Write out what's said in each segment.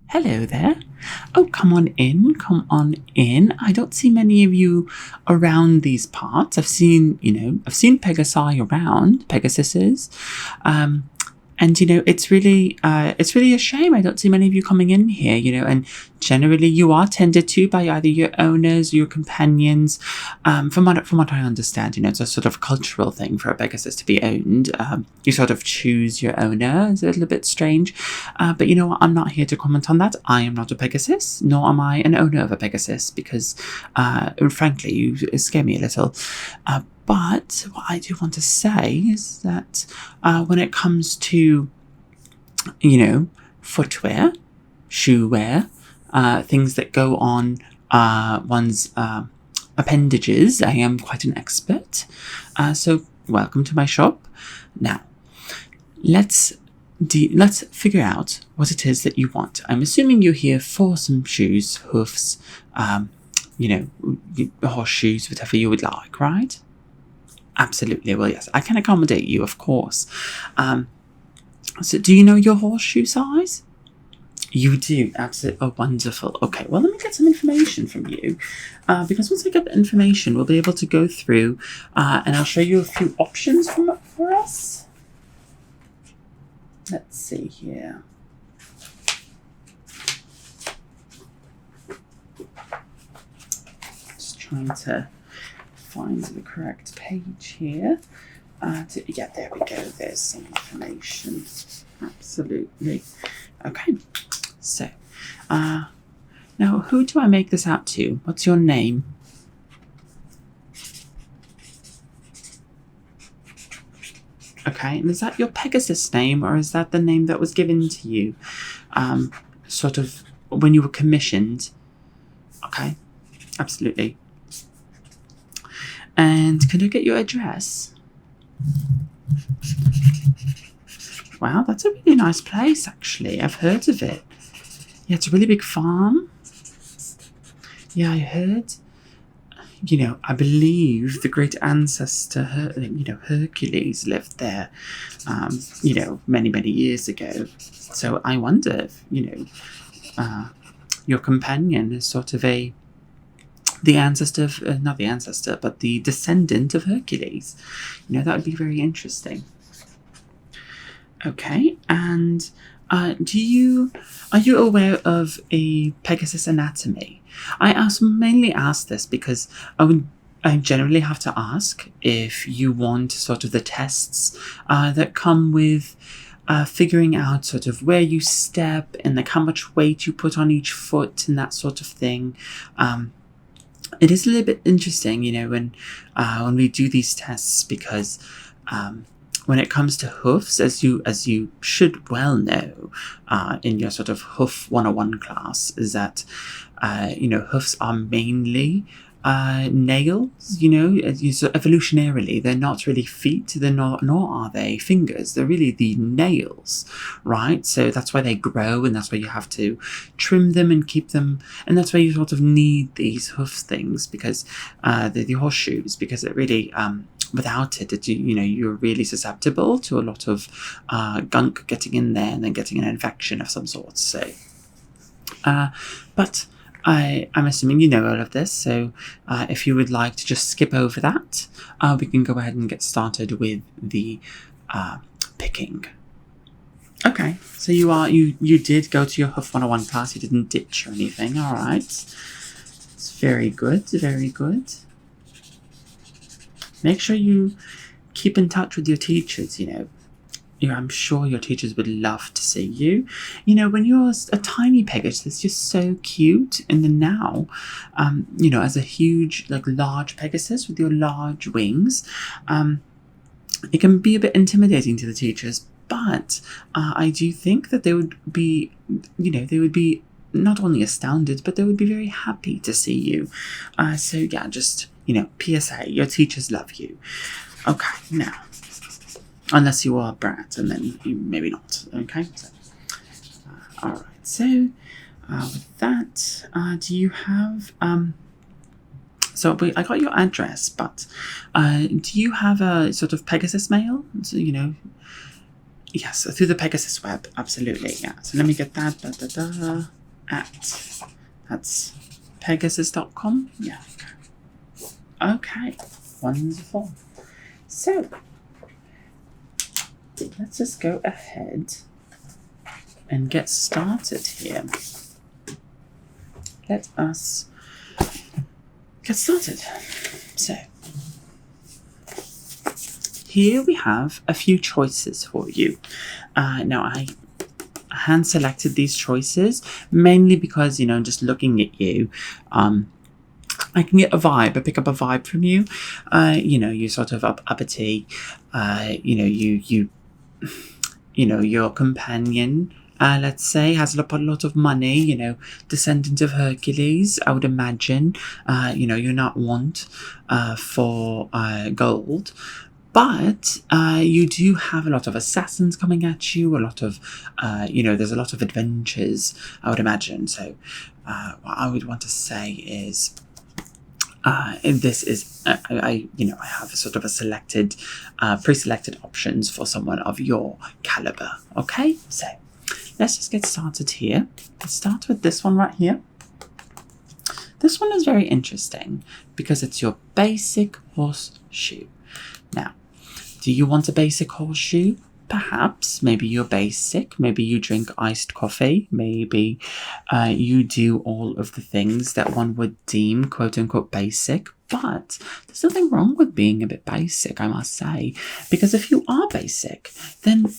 Hello there. Oh, come on in. Come on in. I don't see many of you around these parts. I've seen Pegasi around, Pegasuses. And it's really a shame I don't see many of you coming in here, and generally you are tended to by either your owners or your companions. From what I understand, it's a sort of cultural thing for a Pegasus to be owned. You sort of choose your owner. It's a little bit strange. But you know what? I'm not here to comment on that. I am not a Pegasus, nor am I an owner of a Pegasus, because frankly, you scare me a little. But what I do want to say is that when it comes to, footwear, shoe wear, things that go on one's appendages, I am quite an expert. So welcome to my shop. Now, let's figure out what it is that you want. I'm assuming you're here for some shoes, hoofs, horseshoes, whatever you would like, right? Absolutely. Well, yes, I can accommodate you, of course. So do you know your horseshoe size? You do? Absolutely. Oh, wonderful. Okay, well, let me get some information from you. Because once I get the information, we'll be able to go through and I'll show you a few options for us. Let's see here. Just trying to find the correct page here. Yeah, there we go. There's some information. Absolutely. Okay. So, now who do I make this out to? What's your name? Okay, and is that your Pegasus name, or is that the name that was given to you, sort of when you were commissioned? Okay, absolutely. And can I get your address? Wow, that's a really nice place, actually. I've heard of it. Yeah, it's a really big farm. Yeah, I heard. I believe the great ancestor, Hercules lived there, many, many years ago. So I wonder if, your companion is sort of the ancestor of, not the ancestor, but the descendant of Hercules. That would be very interesting. Okay, and are you aware of a Pegasus anatomy? I mainly ask this because I generally have to ask if you want sort of the tests that come with figuring out sort of where you step and like how much weight you put on each foot and that sort of thing. It is a little bit interesting, when we do these tests, because when it comes to hoofs, as you should well know, in your sort of hoof 101 class, is that hoofs are mainly nails. So evolutionarily, they're not really feet. Nor are they fingers. They're really the nails, right? So that's why they grow, and that's why you have to trim them and keep them, and that's why you sort of need these hoof things, because the horseshoes, because it really without it, you're really susceptible to a lot of gunk getting in there and then getting an infection of some sort. So, but I'm assuming you know all of this, so if you would like to just skip over that, we can go ahead and get started with the picking. Okay, so you did go to your Hoof 101 class, you didn't ditch or anything, alright. It's very good, very good. Make sure you keep in touch with your teachers, I'm sure your teachers would love to see you. When you're a tiny Pegasus, you're so cute. And then now, as a huge, large Pegasus with your large wings, it can be a bit intimidating to the teachers. But I do think that they would be not only astounded, but they would be very happy to see you. So yeah, just, PSA, your teachers love you. Okay, now. Unless you are a brat, and then maybe not. Okay. So, all right. So, with that, do you have? So I got your address, but do you have a sort of Pegasus mail? So, Yes, through the Pegasus web, absolutely. Yeah. So let me get that. That's Pegasus.com. Yeah. Okay. Wonderful. So let's just go ahead and get started here. Let us get started. So here we have a few choices for you. Now I hand selected these choices mainly because, just looking at you, I can get a vibe. I pick up a vibe from you. You're sort of uppity. Your companion, let's say, has a lot of money, descendant of Hercules, I would imagine. You're not want for gold. But you do have a lot of assassins coming at you, a lot of, there's a lot of adventures, I would imagine. So what I would want to say is, this is, I have sort of a selected, pre-selected options for someone of your caliber. Okay, so let's just get started here. Let's start with this one right here. This one is very interesting because it's your basic horseshoe. Now, do you want a basic horseshoe? Perhaps. Maybe you're basic. Maybe you drink iced coffee. Maybe you do all of the things that one would deem quote-unquote basic. But there's nothing wrong with being a bit basic, I must say. Because if you are basic, then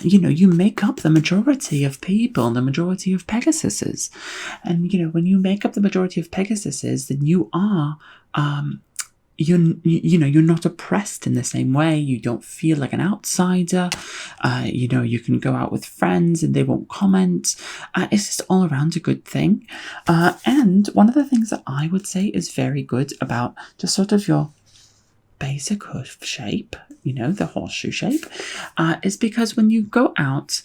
you make up the majority of people, the majority of Pegasuses. And, when you make up the majority of Pegasuses, then you are... you're not oppressed in the same way. You don't feel like an outsider. You can go out with friends and they won't comment. It's just all around a good thing. And one of the things that I would say is very good about just sort of your basic hoof shape, the horseshoe shape, is because when you go out,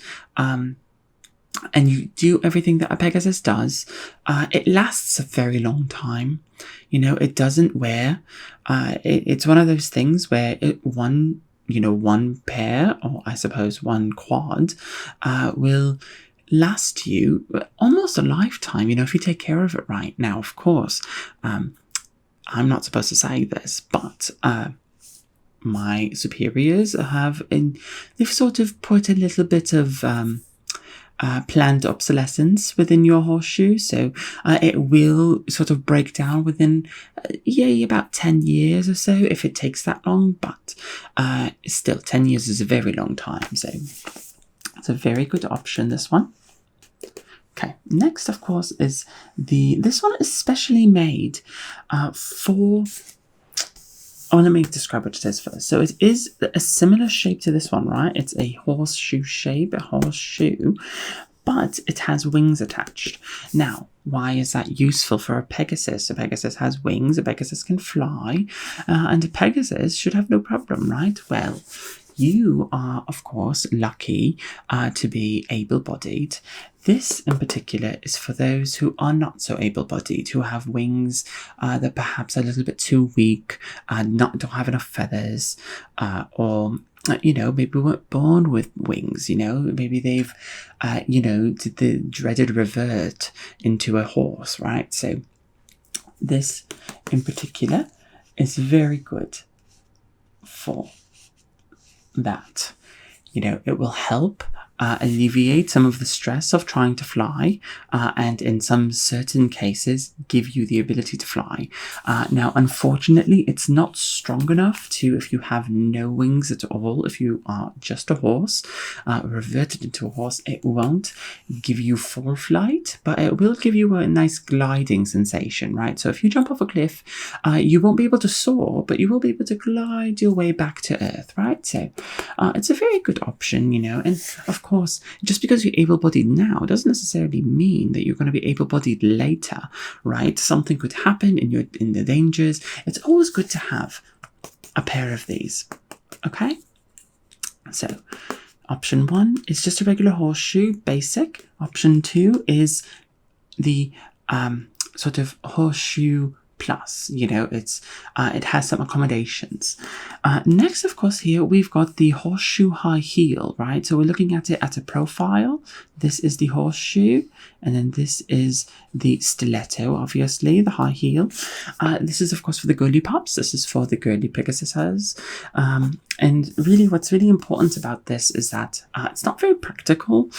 and you do everything that a Pegasus does, it lasts a very long time. It doesn't wear. It's one of those things where one pair, or I suppose one quad, will last you almost a lifetime, if you take care of it right. Now, of course, I'm not supposed to say this, but my superiors they've sort of put a little bit of planned obsolescence within your horseshoe, so it will sort of break down within about 10 years or so, if it takes that long. But still, 10 years is a very long time, so it's a very good option, this one. Okay, next, of course, is this one is specially made for... Oh, let me describe what it is first. So it is a similar shape to this one, right? It's a horseshoe shape, a horseshoe, but it has wings attached. Now, why is that useful for a Pegasus? A Pegasus has wings, a Pegasus can fly, and a Pegasus should have no problem, right? Well, you are, of course, lucky to be able-bodied. This, in particular, is for those who are not so able-bodied, who have wings that perhaps are a little bit too weak, don't have enough feathers, or maybe weren't born with wings. Maybe they've, did the dreaded revert into a horse, right? So this, in particular, is very good for that. It will help alleviate some of the stress of trying to fly, and in some certain cases give you the ability to fly. Now, unfortunately, it's not strong enough to, if you have no wings at all, if you are just a horse, reverted into a horse, it won't give you full flight, but it will give you a nice gliding sensation, right? So if you jump off a cliff, you won't be able to soar, but you will be able to glide your way back to earth, right? So it's a very good option, and of course, just because you're able-bodied now doesn't necessarily mean that you're going to be able-bodied later, right? Something could happen in the dangers. It's always good to have a pair of these, okay? So option 1 is just a regular horseshoe, basic. Option 2 is the sort of horseshoe plus. You know, it has some accommodations. Next, of course, here we've got the horseshoe high heel, right? So we're looking at it at a profile. This is the horseshoe, and then this is the stiletto, obviously, the high heel. This is, of course, for the girly pups. This is for the girly Pegasuses. And really, what's really important about this is that it's not very practical,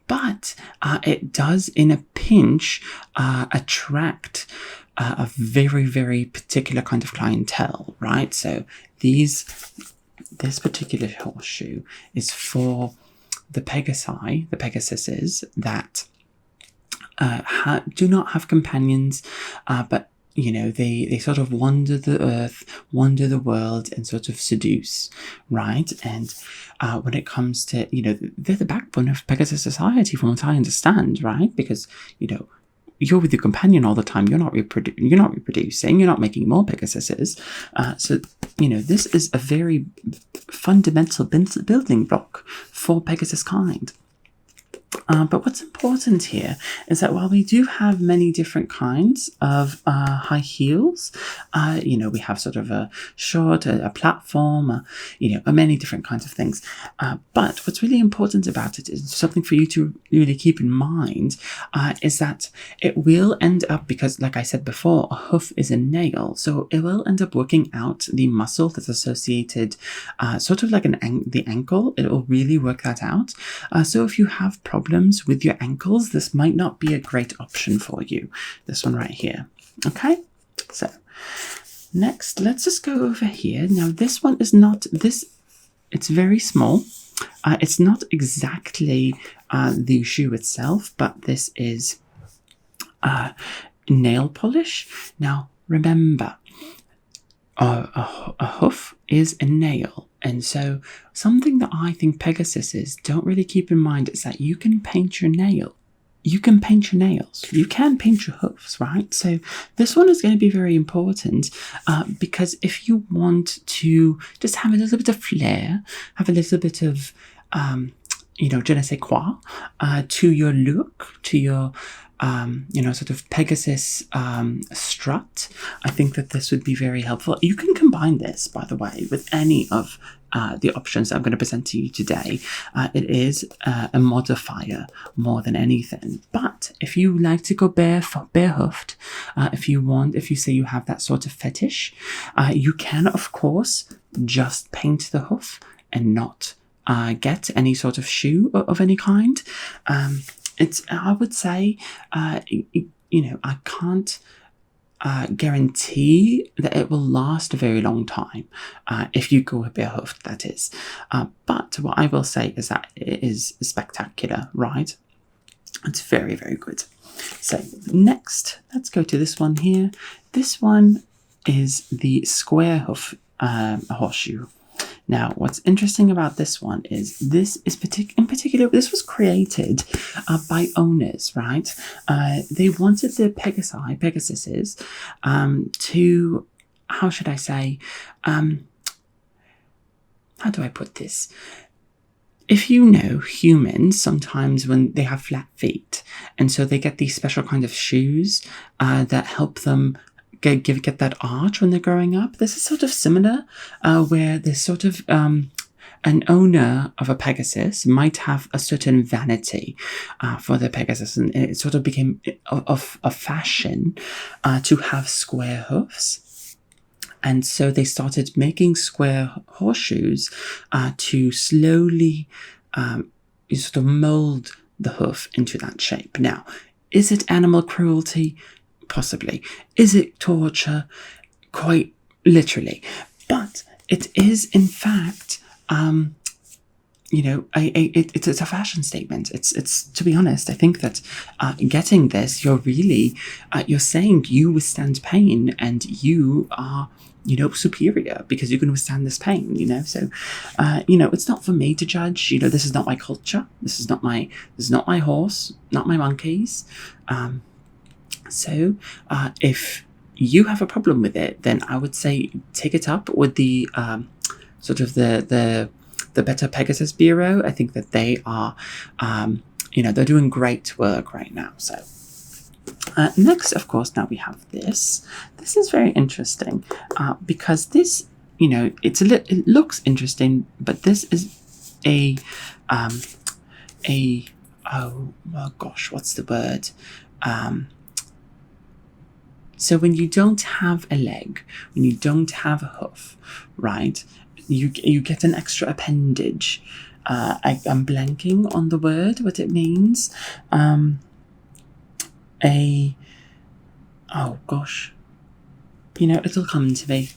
but it does, in a pinch, attract a very, very particular kind of clientele, right? So this particular horseshoe is for the Pegasuses that do not have companions, but you know, they sort of wander the earth, wander the world, and sort of seduce, right? And when it comes to, you know, they're the backbone of Pegasus society, from what I understand, right? Because, you know, you're with your companion all the time. You're not reproducing. You're not making more Pegasuses. So, you know, this is a very fundamental building block for Pegasus kind. But what's important here is that while we do have many different kinds of high heels, you know, we have sort of a short, a platform, you know, many different kinds of things. But what's really important about it is something for you to really keep in mind, is that it will end up, because like I said before, a hoof is a nail, so it will end up working out the muscle that's associated, sort of like the ankle. It will really work that out. So if you have problems with your ankles, this might not be a great option for you. This one right here. Okay, so next, let's just go over here. Now, this one is not this. It's very small. It's not exactly the shoe itself, but this is nail polish. Now, remember, a hoof is a nail. And so something that I think Pegasuses don't really keep in mind is that you can paint your nail. You can paint your nails. You can paint your hoofs, right? So this one is going to be very important, because if you want to just have a little bit of flair, have a little bit of, you know, je ne sais quoi, to your look, to your you know, sort of Pegasus strut, I think that this would be very helpful. You can combine this, by the way, with any of the options that I'm going to present to you today. It is a modifier more than anything. But if you like to go bare-hoofed, if you say you have that sort of fetish, you can, of course, just paint the hoof and not get any sort of shoe of any kind. I would say, you know, I can't guarantee that it will last a very long time, if you go bare-hoofed, that is. But what I will say is that it is spectacular, right? It's very, very good. So next, let's go to this one here. This one is the square hoof horseshoe. Now, what's interesting about this one is this was created by owners, right? They wanted the Pegasuses to, how should I say, how do I put this? If you know humans, sometimes when they have flat feet, and so they get these special kind of shoes that help them get that arch when they're growing up. This is sort of similar, where there's sort of an owner of a Pegasus might have a certain vanity for the Pegasus, and it sort of became of a fashion to have square hoofs. And so they started making square horseshoes to slowly sort of mold the hoof into that shape. Now, is it animal cruelty? Possibly. Is it torture? Quite literally. But it is, in fact, you know, it's a fashion statement. It's to be honest, I think that getting this, you're really, you're saying you withstand pain and you are, you know, superior because you can withstand this pain, you know. So, you know, it's not for me to judge. You know, this is not my culture. This is not my horse, not my monkeys. So, if you have a problem with it, then I would say take it up with the sort of the Better Pegasus Bureau. I think that they are, you know, they're doing great work right now. So, Next, of course, now we have this. This is very interesting because this, it looks interesting, but this is oh gosh, what's the word? So when you don't have a leg, when you don't have a hoof, right, you get an extra appendage. I'm blanking on the word, what it means. Oh gosh, it'll come to me.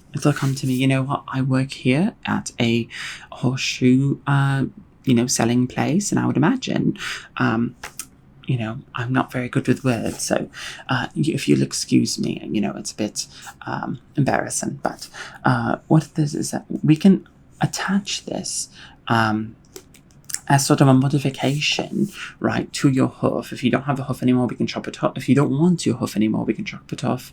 You know what? I work here at a horseshoe, selling place, and I would imagine, I'm not very good with words, so if you'll excuse me, it's a bit embarrassing. But what this is that we can attach this as sort of a modification, right, to your hoof. If you don't have a hoof anymore, we can chop it off. If you don't want your hoof anymore, we can chop it off.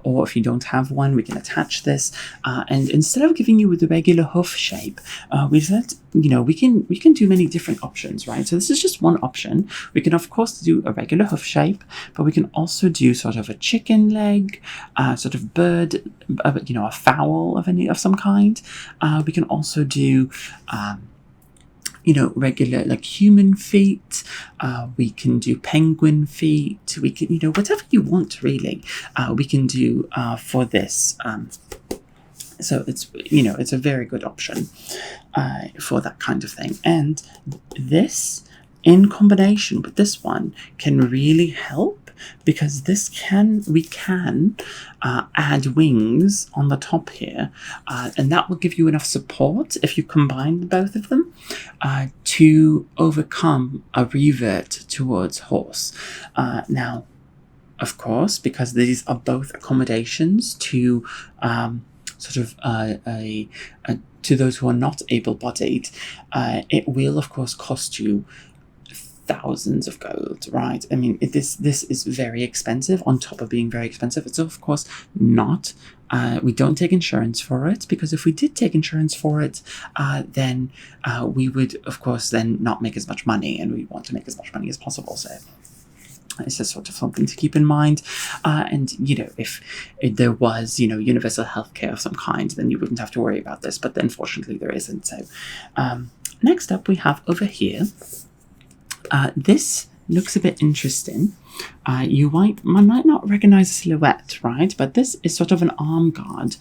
Or if you don't have one, we can attach this. And instead of giving you with the regular hoof shape, we said, we can do many different options, right? So this is just one option. We can, of course, do a regular hoof shape, but we can also do sort of a chicken leg, sort of bird, a fowl of some kind. We can also do regular like human feet. We can do penguin feet. We can, whatever you want really. We can do for this. So it's a very good option for that kind of thing. And this, in combination with this one, can really help, because we can add wings on the top here, and that will give you enough support if you combine both of them to overcome a revert towards horse. Now, of course, because these are both accommodations to to those who are not able-bodied, it will of course cost you thousands of gold, right? I mean, this is very expensive. On top of being very expensive, it's of course not. We don't take insurance for it, because if we did take insurance for it, then we would of course then not make as much money, and we want to make as much money as possible. So it's just sort of something to keep in mind. And if there was universal healthcare of some kind, then you wouldn't have to worry about this. But unfortunately, there isn't. So next up, we have over here. This looks a bit interesting. You might not recognize the silhouette, right? But this is sort of an arm guard.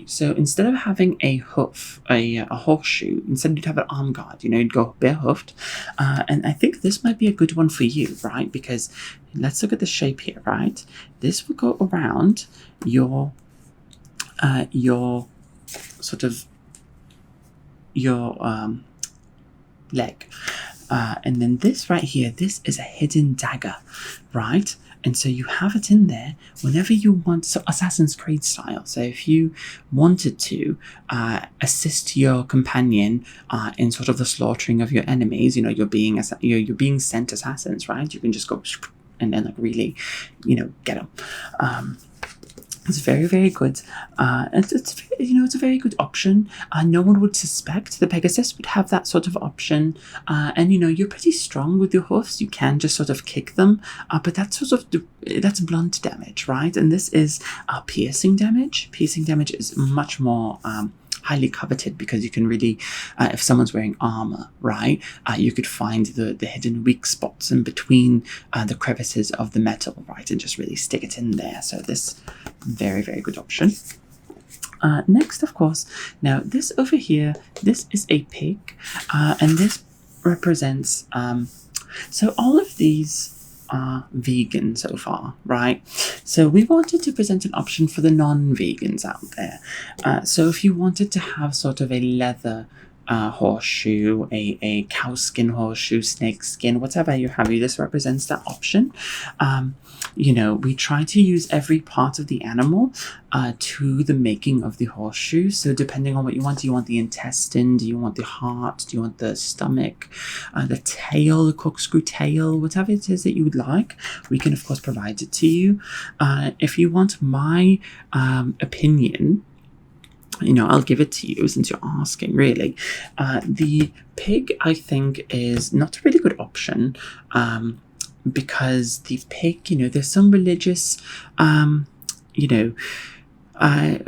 So instead of having a hoof, a horseshoe, instead you'd have an arm guard. You'd go bare-hoofed. And I think this might be a good one for you, right? Because let's look at the shape here, right? This will go around your leg. And then this right here, this is a hidden dagger, right? And so you have it in there whenever you want, so Assassin's Creed style. So if you wanted to assist your companion in sort of the slaughtering of your enemies, you're being sent assassins, right? You can just go and then like really, get them. It's very, very good. It's a very good option. No one would suspect the Pegasus would have that sort of option. And you're pretty strong with your hoofs. You can just sort of kick them. But that's that's blunt damage, right? And this is piercing damage. Piercing damage is much more highly coveted, because you can really, if someone's wearing armor, right, you could find the hidden weak spots in between the crevices of the metal, right, and just really stick it in there. So this, very, very good option. Next, of course, now this over here, this is a pig, and this represents, so all of these are vegan so far, right? So we wanted to present an option for the non-vegans out there. So if you wanted to have sort of a leather horseshoe, a cow skin horseshoe, snake skin, whatever you have, this represents that option. We try to use every part of the animal to the making of the horseshoe. So depending on what you want the intestine, do you want the heart, do you want the stomach, the tail, the corkscrew tail, whatever it is that you would like, we can of course provide it to you. If you want my opinion, I'll give it to you since you're asking, really. The pig, I think, is not a really good option because the pig, there's some religious, you know,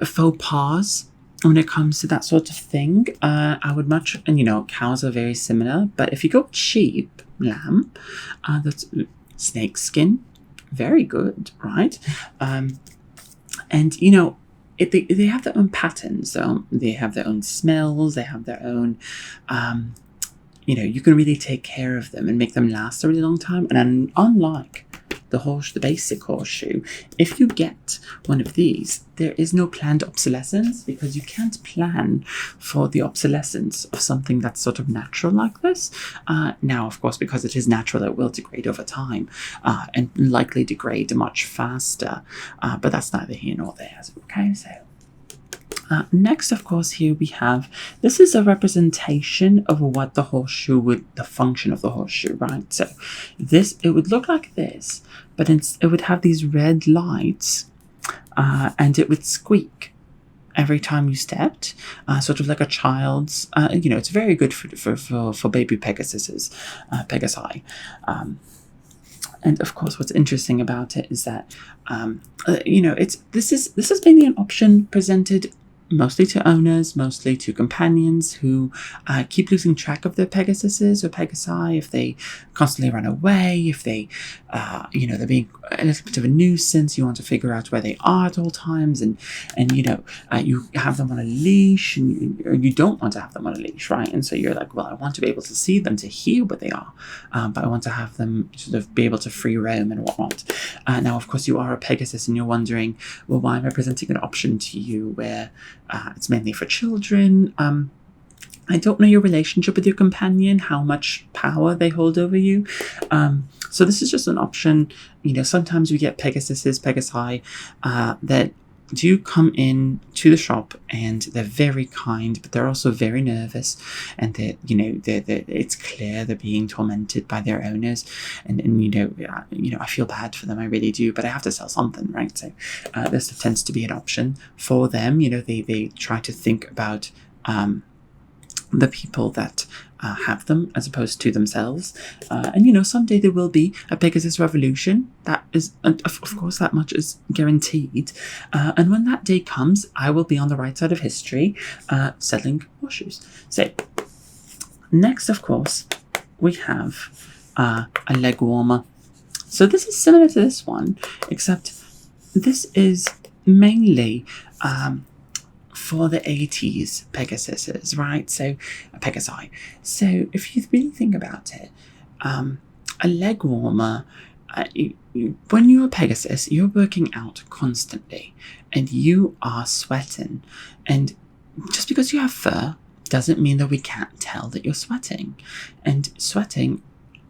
faux pas when it comes to that sort of thing. I would much, and cows are very similar, but if you go sheep, lamb, that's snake skin, very good, right? And they have their own patterns, so they have their own smells, they have their own, you can really take care of them and make them last a really long time. And unlike the basic horseshoe, if you get one of these, there is no planned obsolescence, because you can't plan for the obsolescence of something that's sort of natural like this. Now, of course, because it is natural, it will degrade over time, and likely degrade much faster. But that's neither here nor there. Okay, so next, of course, here we have, this is a representation of what the function of the horseshoe, right? So it would look like this, but it would have these red lights, and it would squeak every time you stepped, sort of like a child's, it's very good for baby Pegasuses, Pegasi. And of course, what's interesting about it is that, this is mainly an option presented mostly to owners, mostly to companions who keep losing track of their Pegasuses or Pegasi, if they constantly run away, if they, they're being a little bit of a nuisance. You want to figure out where they are at all times, and you have them on a leash, and you don't want to have them on a leash, right? And so you're like, well, I want to be able to see them, to hear where they are, but I want to have them sort of be able to free roam and whatnot. Now, of course, you are a Pegasus, and you're wondering, well, why am I presenting an option to you where it's mainly for children? I don't know your relationship with your companion, how much power they hold over you. So this is just an option. Sometimes we get Pegasuses, Pegasi, that do come in to the shop, and they're very kind, but they're also very nervous, and it's clear they're being tormented by their owners, and I feel bad for them, I really do, but I have to sell something, right? So this tends to be an option for them. They try to think about the people that have them as opposed to themselves, and someday there will be a Pegasus revolution. That is, of course, that much is guaranteed, and when that day comes, I will be on the right side of history, selling horseshoes. So next, of course, we have a leg warmer. So this is similar to this one, except this is mainly for the 80s Pegasuses, right? So Pegasi. So if you really think about it, a leg warmer, when you're a Pegasus, you're working out constantly, and you are sweating. And just because you have fur doesn't mean that we can't tell that you're sweating. And sweating,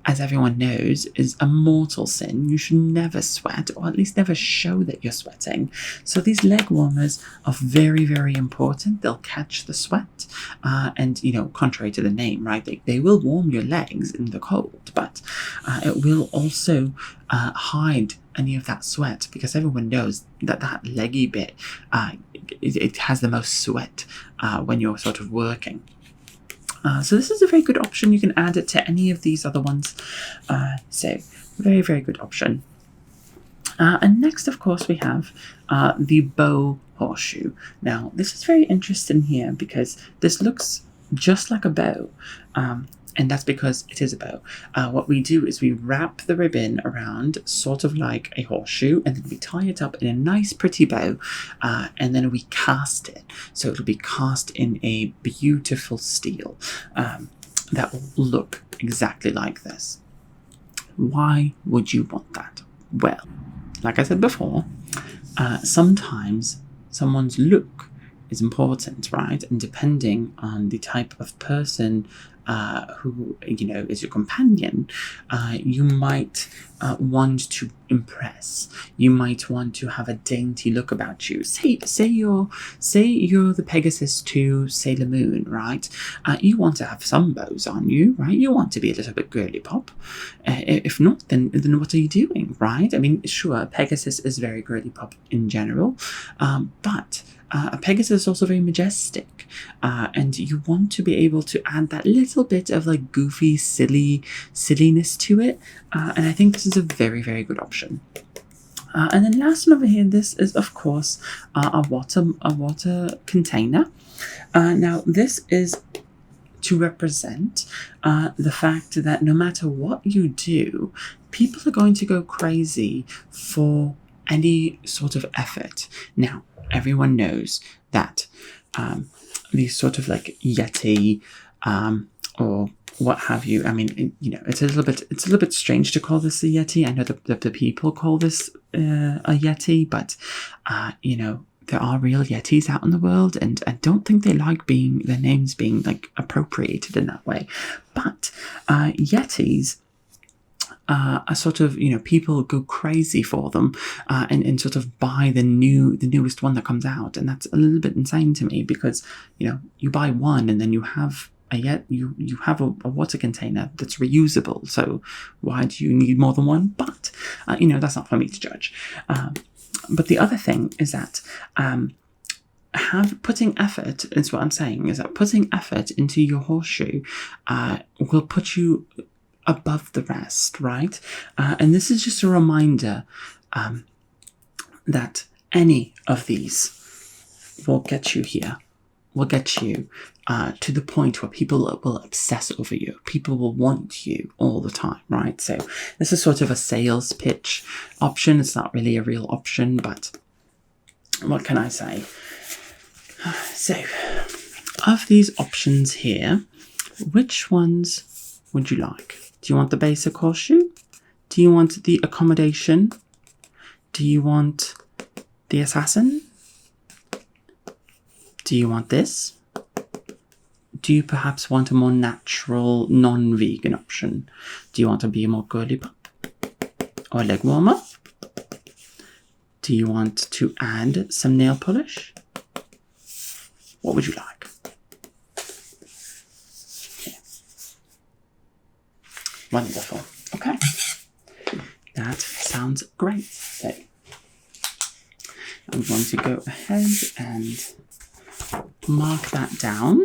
as everyone knows, is a mortal sin. You should never sweat, or at least never show that you're sweating. So these leg warmers are very, very important. They'll catch the sweat, and contrary to the name, right, they will warm your legs in the cold, but it will also hide any of that sweat, because everyone knows that leggy bit, it has the most sweat when you're sort of working. So this is a very good option. You can add it to any of these other ones. So very, very good option. And next, of course, we have the bow horseshoe. Now, this is very interesting here because this looks just like a bow. And that's because it is a bow. What we do is we wrap the ribbon around sort of like a horseshoe, and then we tie it up in a nice pretty bow, and then we cast it. So it'll be cast in a beautiful steel that will look exactly like this. Why would you want that? Well, like I said before, sometimes someone's look is important, right? And depending on the type of person who is your companion, you might want to impress. You might want to have a dainty look about you. Say you're the Pegasus to Sailor Moon, right? You want to have some bows on you, right? You want to be a little bit girly pop. If not, then what are you doing, right? I mean, sure, Pegasus is very girly pop in general, but a Pegasus is also very majestic. and you want to be able to add that little bit of like goofy, silliness to it. And I think this is a very, very good option. And then last one over here, this is of course a water container. Now this is to represent the fact that no matter what you do, people are going to go crazy for any sort of effort. Now, everyone knows that these sort of like Yeti or what have you. I mean, it's a little bit strange to call this a Yeti. I know that the people call this a Yeti, but there are real Yetis out in the world, and I don't think they like their names being like appropriated in that way. But Yetis are sort of, people go crazy for them and sort of buy the newest one that comes out, and that's a little bit insane to me because you buy one and then you have you have a water container that's reusable. So why do you need more than one? But that's not for me to judge. But the other thing is that putting effort is what I'm saying, is that putting effort into your horseshoe will put you above the rest, right? And this is just a reminder that any of these will get you here, will get you to the point where people will obsess over you. People will want you all the time, right? So this is sort of a sales pitch option. It's not really a real option, but what can I say? So of these options here, which ones would you like? Do you want the basic horseshoe? Do you want the accommodation? Do you want the assassin? Do you want this? Do you perhaps want a more natural, non-vegan option? Do you want to be a more girly pop? Or a leg warmer? Do you want to add some nail polish? What would you like? Okay. Wonderful. Okay. That sounds great. So I'm going to go ahead and mark that down.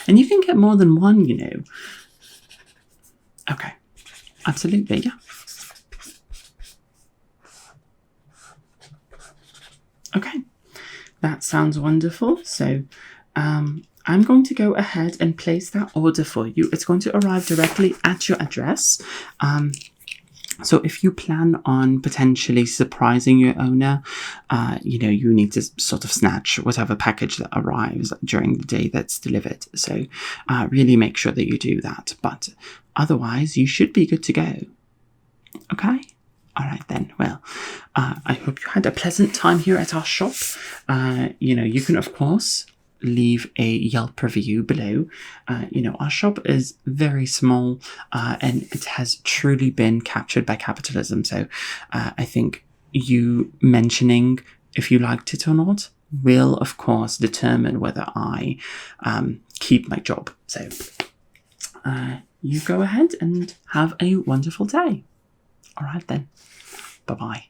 And you can get more than one, Okay, absolutely, yeah. Okay, that sounds wonderful. So I'm going to go ahead and place that order for you. It's going to arrive directly at your address. So if you plan on potentially surprising your owner, you need to sort of snatch whatever package that arrives during the day that's delivered. So really make sure that you do that. But otherwise, you should be good to go. Okay? All right then. Well, I hope you had a pleasant time here at our shop. You can, of course, leave a Yelp review below. Our shop is very small and it has truly been captured by capitalism. So I think you mentioning if you liked it or not will, of course, determine whether I keep my job. So you go ahead and have a wonderful day. All right then. Bye-bye.